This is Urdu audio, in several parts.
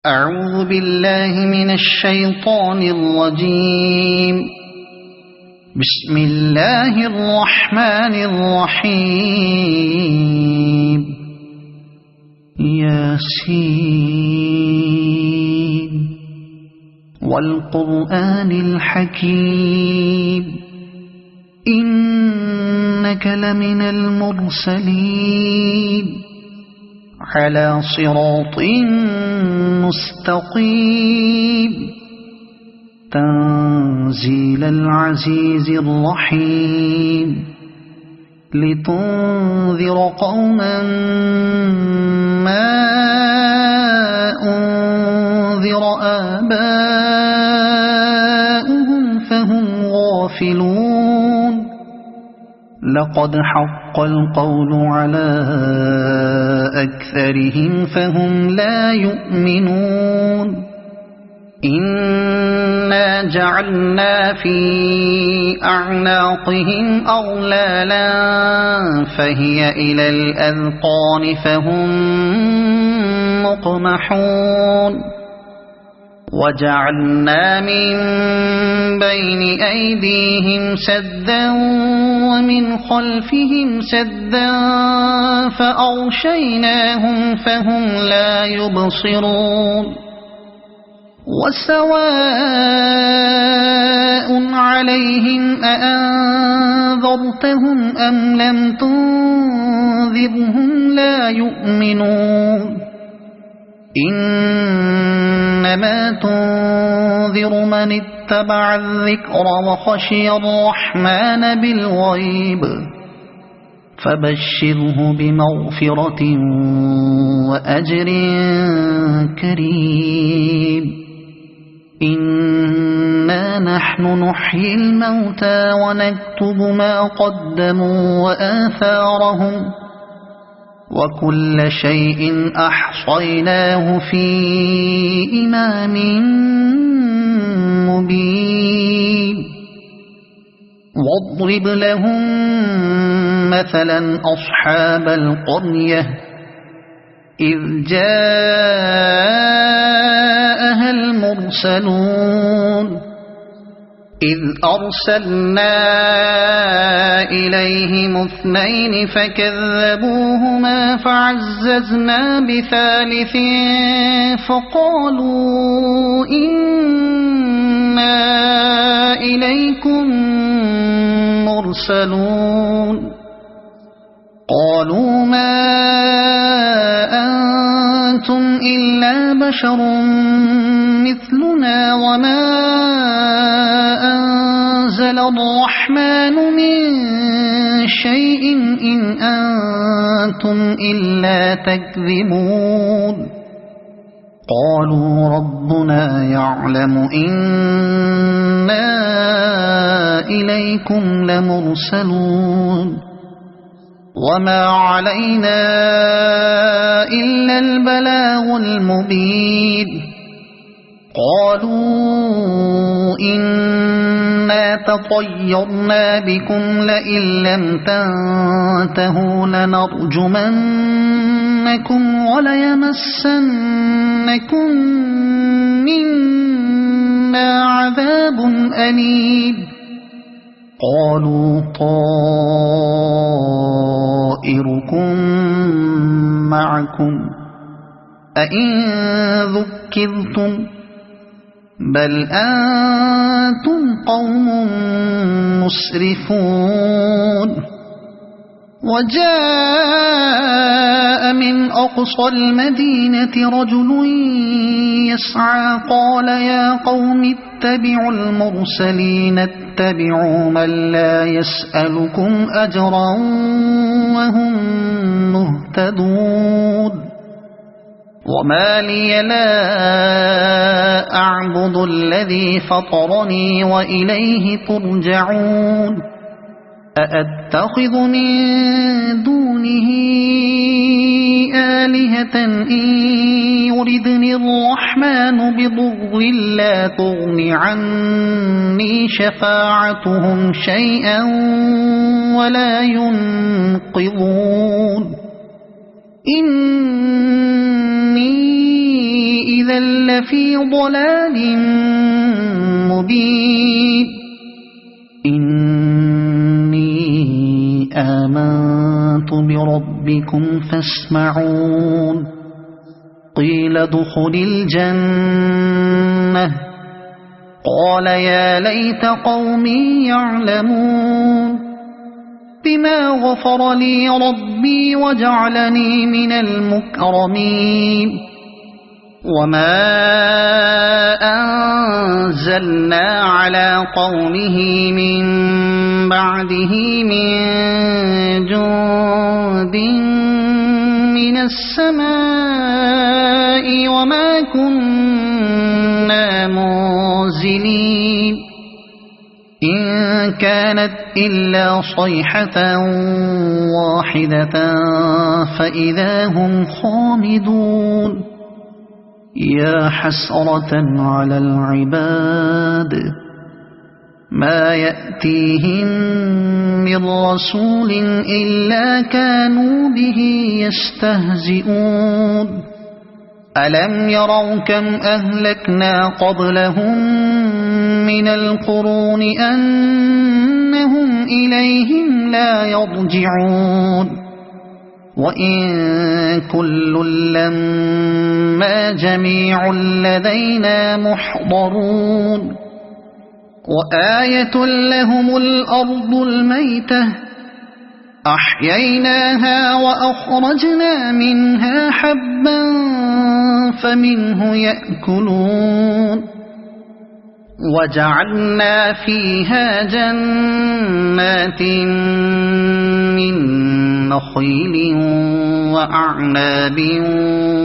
أعوذ بالله من الشيطان الرجيم. بسم الله الرحمن الرحيم. ياسين والقرآن الحكيم إنك لمن المرسلين على صراط مستقيم تنزيل العزيز الرحيم لتنذر قوما ما أنذر آباؤهم فهم غافلون. لقد حق القول على أكثرهم فهم لا يؤمنون. إنا جعلنا في أعناقهم أغلالا فهي إلى الأذقان فهم مقمحون. وجعلنا من بين أيديهم سدا ومن خلفهم سدا فأغشيناهم فهم لا يبصرون. وسواء عليهم أأنذرتهم أم لم تنذرهم لا يؤمنون. إنما تنذر من اتبع الذكر وخشي الرحمن بالغيب فبشره بمغفرة وأجر كريم. إنا نحن نحيي الموتى ونكتب ما قدموا وآثارهم وكل شيء أحصيناه في إمام مبين. واضرب لهم مثلا أصحاب القرية إذ جاءها المرسلون إذ أرسلنا إليهم اثنين فكذبوهما فعززنا بثالث فقالوا إنا إليكم مرسلون. قالوا ما أنتم إلا بشر مثلنا وما أنزل الرحمن من شيء إن أنتم إلا تكذبون. قالوا ربنا يعلم إنا إليكم لمرسلون وما علينا إلا البلاغ المبين. قالوا إنا تطيرنا بكم لئن لم تنتهوا لنرجمنكم وليمسنكم منا عذاب أليم. قالوا طائركم معكم أئن ذكرتم بل أنتم قوم مسرفون. وجاء من أقصى المدينة رجل يسعى قال يا قوم اتبعوا المرسلين اتبعوا من لا يسألكم أجرا وهم مهتدون. وما لي لا أعبد الذي فطرني وإليه ترجعون. أأتخذ من دونه آلهة إن يردني الرحمن بضر لا تغن عني شفاعتهم شيئا ولا ينقذون. إني إذا لفي ضلال مبين إني آمنت بربكم فاسمعون قيل ادخل الجنة قال يا ليت قومي يعلمون بما غفر لي ربي وجعلني من المكرمين وما أنزلنا على قومه من بعده من جند من السماء وما كنا منزلين إن كانت إلا صيحة واحدة فإذا هم خامدون يا حسرة على العباد ما يأتيهم من رسول إلا كانوا به يستهزئون ألم يروا كم أهلكنا قبلهم من القرون أنهم إليهم لا يرجعون وإن كل لما جميع لدينا محضرون وآية لهم الأرض الميتة أحييناها وأخرجنا منها حبا فمنه يأكلون وجعلنا فيها جنات من نخيل وأعناب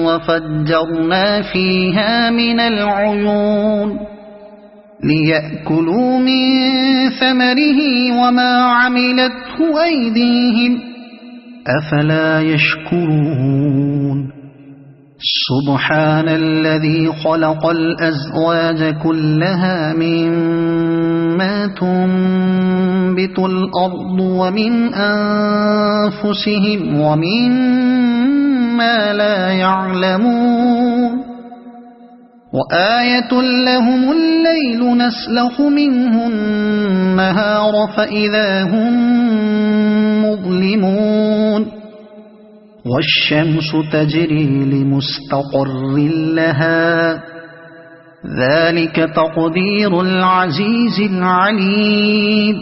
وفجرنا فيها من العيون ليأكلوا من ثمره وما عملته أيديهم أفلا يشكرون سبحان الذي خلق الأزواج كلها مما تنبت الأرض ومن أنفسهم ومما لا يعلمون وآية لهم الليل نسلخ منه النهار فإذا هم مظلمون والشمس تجري لمستقر لها ذلك تقدير العزيز العليم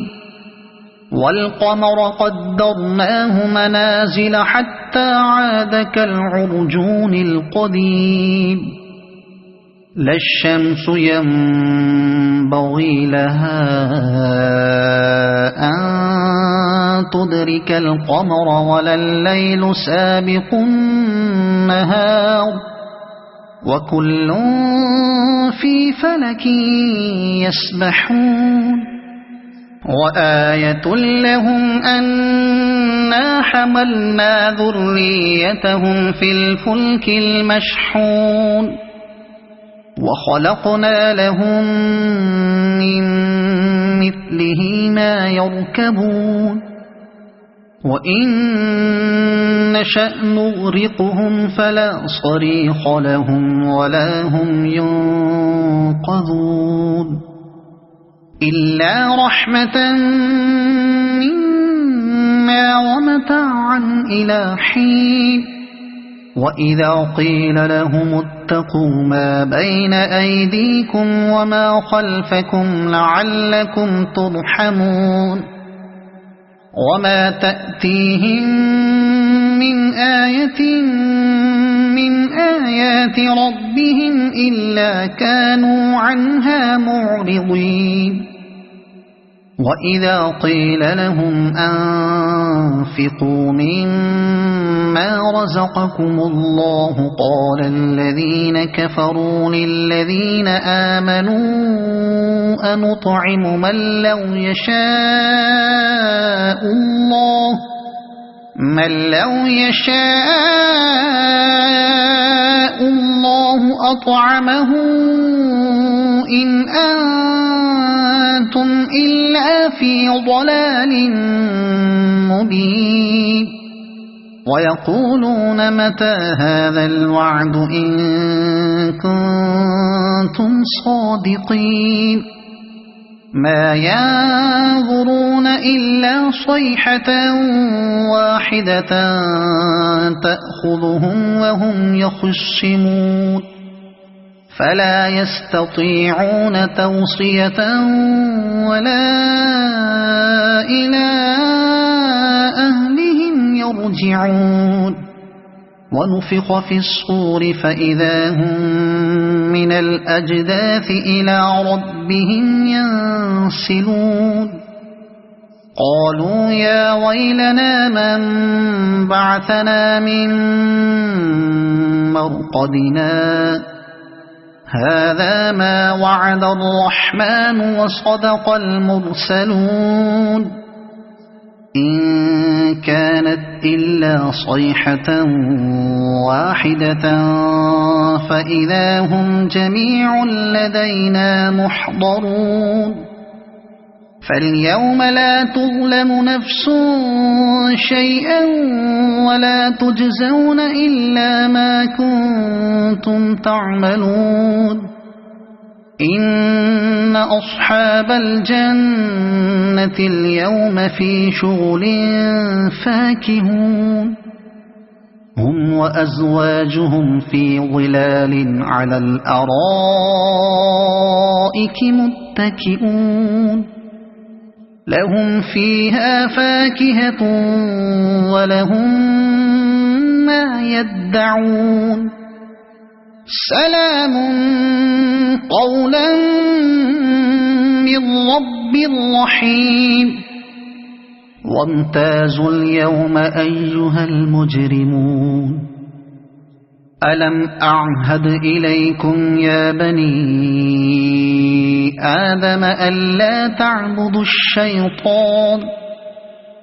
والقمر قدرناه منازل حتى عاد كالعرجون القديم لا الشمس ينبغي لها أن تدرك القمر ولا الليل سابق النهار وكل في فلك يسبحون وآية لهم أنا حملنا ذريتهم في الفلك المشحون وخلقنا لهم من مثله ما يركبون وإن نشأ نغرقهم فلا صريخ لهم ولا هم ينقذون إلا رحمة منا ومتاعا إلى حين وإذا قيل لهم اتقوا ما بين أيديكم وما خلفكم لعلكم ترحمون وما تأتيهم من آية من آيات ربهم إلا كانوا عنها معرضين وإذا قيل لهم أنفقوا مما رزقكم الله قال الذين كفروا للذين آمنوا أنطعم من لو يشاء الله أطعمه إن أنتم إلا في ضلال مبين ويقولون متى هذا الوعد إن كنتم صادقين ما ينظرون إلا صيحة واحدة تأخذهم وهم يخصمون فلا يستطيعون توصية ولا إلى أهلهم يرجعون ونفخ في الصور فإذا هم من الأجداث إلى ربهم ينسلون قالوا يا ويلنا من بعثنا من مرقدنا هذا ما وعد الرحمن وصدق المرسلون إن كانت إلا صيحة واحدة فإذا هم جميع لدينا محضرون فاليوم لا تظلم نفس شيئا ولا تجزون إلا ما كنتم تعملون إن أصحاب الجنة اليوم في شغل فاكهون هم وأزواجهم في ظلال على الأرائك متكئون لهم فيها فاكهة ولهم ما يدعون سلام قولا من رب رحيم وامتازوا اليوم أيها المجرمون ألم أعهد إليكم يا بني آدم ألا تعبدوا الشيطان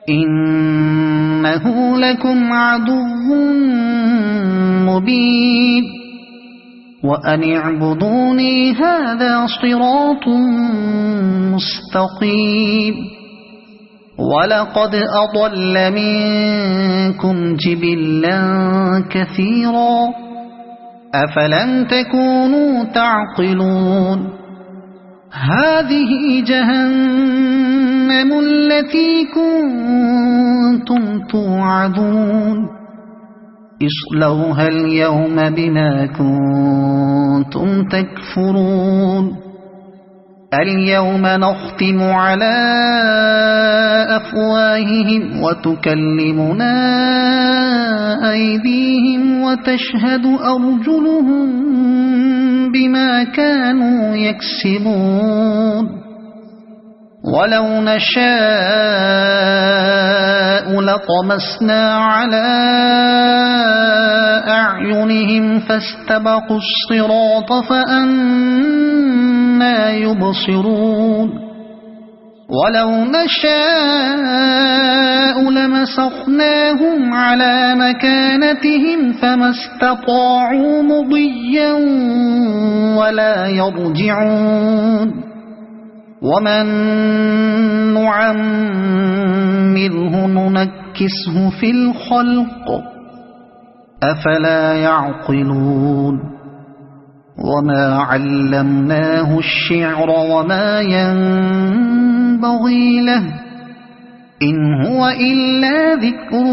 إنه لكم عدو مبين وأن اعبدوني هذا صراط مستقيم ولقد أضل منكم جبلا كثيرا أفلم تكونوا تعقلون هذه جهنم التي كنتم توعدون اصلوها اليوم بما كنتم تكفرون اليوم نختم على أفواههم وتكلمنا أيديهم وتشهد أرجلهم بما كانوا يكسبون ولو نشاء لطمسنا على أعينهم فاستبقوا الصراط فأنى يبصرون ولو نشاء لمسخناهم على مكانتهم فما استطاعوا مضيا ولا يرجعون ومن نعمره ننكسه في الخلق أفلا يعقلون وما علمناه الشعر وما ينبغي له إن هو إلا ذكر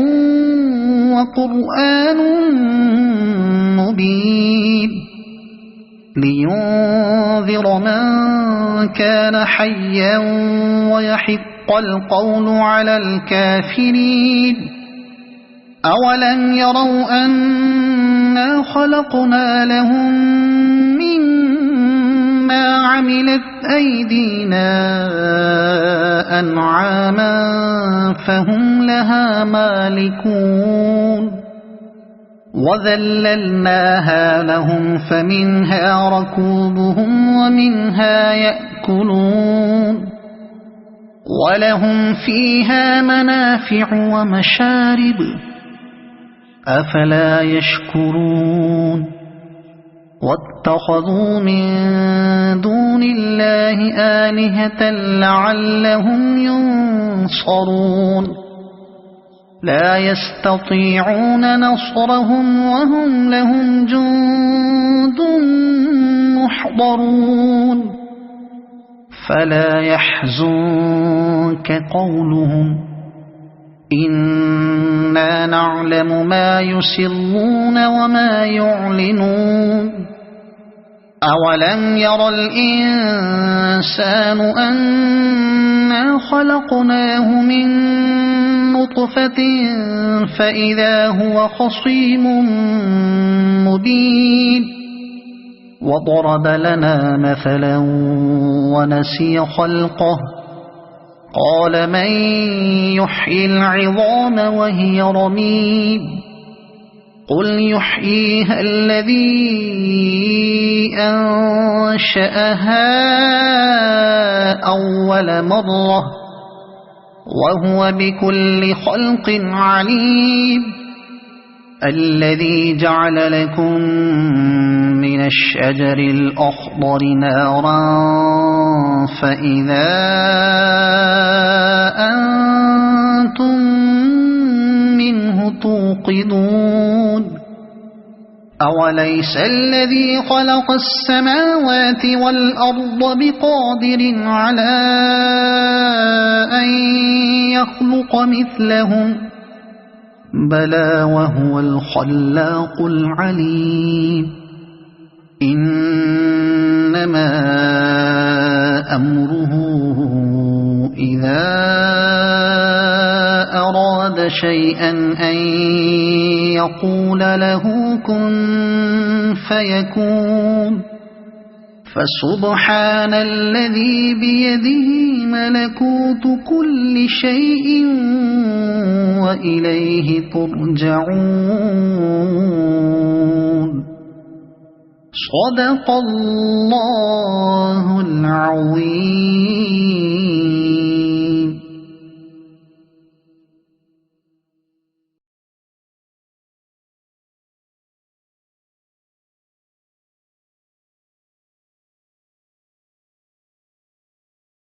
وقرآن مبين لينذر من كان حيا ويحق القول على الكافرين أولم يروا أنا خلقنا لهم مما عملت أيدينا أنعاما فهم لها مالكون وذللناها لهم فمنها ركوبهم ومنها يأكلون ولهم فيها منافع ومشارب أفلا يشكرون واتخذوا من دون الله آلهة لعلهم ينصرون لا يستطيعون نصرهم وهم لهم جند محضرون فلا يحزنك قولهم إنا نعلم ما يسرون وما يعلنون أولم ير الإنسان أنا خلقناه من نطفة فإذا هو خصيم مبين وضرب لنا مثلا ونسي خلقه قال من يحيي العظام وهي رميم قل يحييها الذي أنشأها أول مرة وهو بكل خلق عليم الذي جعل لكم من الشجر الأخضر نارا فإذا أنتم منه توقدون أوليس الذي خلق السماوات والأرض بقادر على أن يخلق مثلهم بلى وهو الخلاق العليم إنما أمره إذا أراد شيئا أن يقول له كن فيكون فسبحان الذي بيده ملكوت كل شيء وإليه ترجعون صدق الله